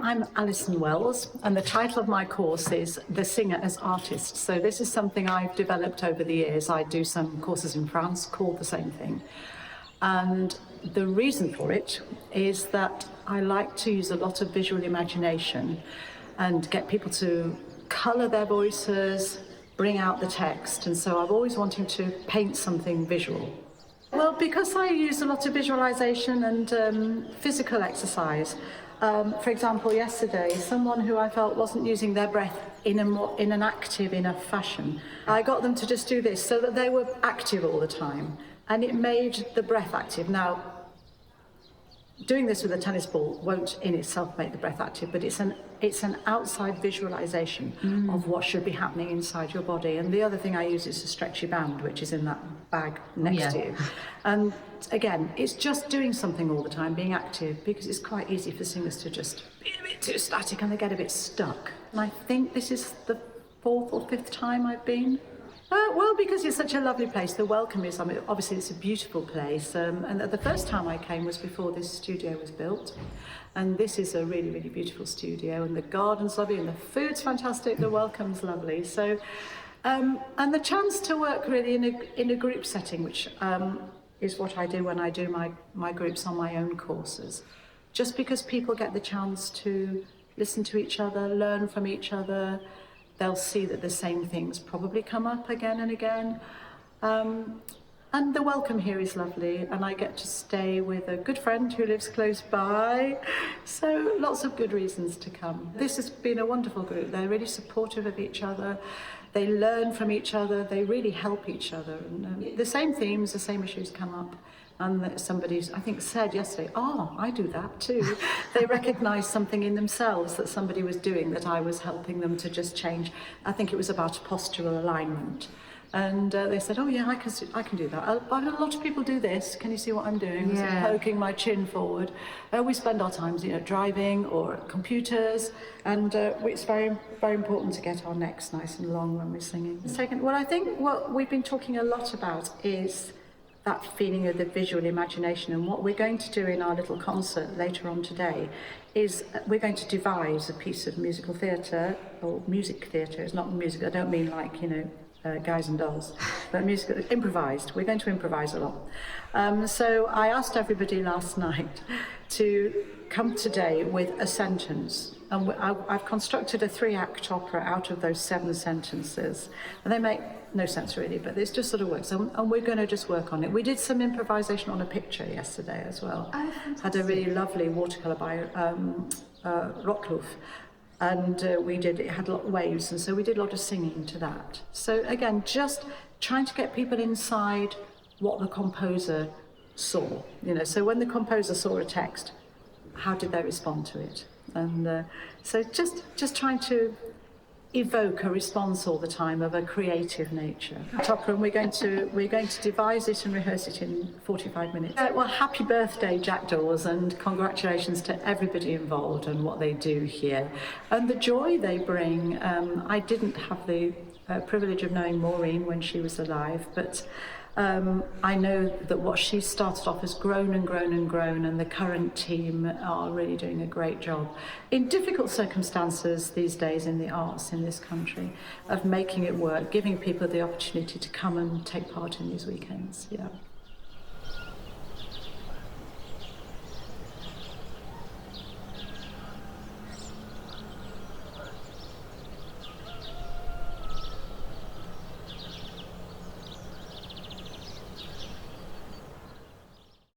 I'm Alison Wells, and the title of my course is The Singer as Artist. So this is something I've developed over the years. I do some courses in France called the same thing. And the reason for it is that I like to use a lot of visual imagination and get people to colour their voices, bring out the text. And so I've always wanted to paint something visual. Well, because I use a lot of visualization and physical exercise. For example, yesterday, someone who I felt wasn't using their breath in an active enough fashion, I got them to just do this so that they were active all the time, and it made the breath active. Now, doing this with a tennis ball won't in itself make the breath active, but it's an outside visualization of what should be happening inside your body. And the other thing I use is a stretchy band, which is in that bag next to you. And again, it's just doing something all the time, being active, because it's quite easy for singers to just be a bit too static and they get a bit stuck. And I think this is the 4th or 5th time I've been. Well, because it's such a lovely place. The welcome is, obviously it's a beautiful place. And the first time I came was before this studio was built. And this is a really, really beautiful studio. And the garden's lovely and the food's fantastic. The welcome's lovely. So, and the chance to work really in a group setting, which is what I do when I do my groups on my own courses. Just because people get the chance to listen to each other, learn from each other, they'll see that the same things probably come up again and again. And the welcome here is lovely, and I get to stay with a good friend who lives close by. So lots of good reasons to come. This has been a wonderful group. They're really supportive of each other. They learn from each other. They really help each other. And the same themes, the same issues come up. And somebody, I think, said yesterday, oh, I do that too. They recognised something in themselves that somebody was doing that I was helping them to just change. I think it was about postural alignment. And they said, oh yeah, I can do that. A lot of people do this. Can you see what I'm doing? Yeah. Poking my chin forward. We spend our times, driving or at computers, and it's very, very important to get our necks nice and long when we're singing. Second, well, I think what we've been talking a lot about is that feeling of the visual imagination, and what we're going to do in our little concert later on today is we're going to devise a piece of musical theatre, or music theatre. It's not music, I don't mean like, guys and dolls, but musical, improvised. We're going to improvise a lot. So I asked everybody last night to come today with a sentence, and I've constructed a 3-act opera out of those 7 sentences, and they make no sense really, but it's just sort of works, and we're going to just work on it. We did some improvisation on a picture yesterday as well. Oh, had a really lovely watercolour by Rockloof, and it had a lot of waves, and so we did a lot of singing to that. So again, just trying to get people inside what the composer saw, so when the composer saw a text, how did they respond to it? And so just trying to evoke a response all the time of a creative nature. Opera, and we're going to devise it and rehearse it in 45 minutes. Well, happy birthday, Jackdaws, and congratulations to everybody involved and what they do here and the joy they bring. I didn't have the privilege of knowing Maureen when she was alive, but I know that what she started off has grown and grown and grown, and the current team are really doing a great job in difficult circumstances these days in the arts in this country of making it work, giving people the opportunity to come and take part in these weekends. Yeah.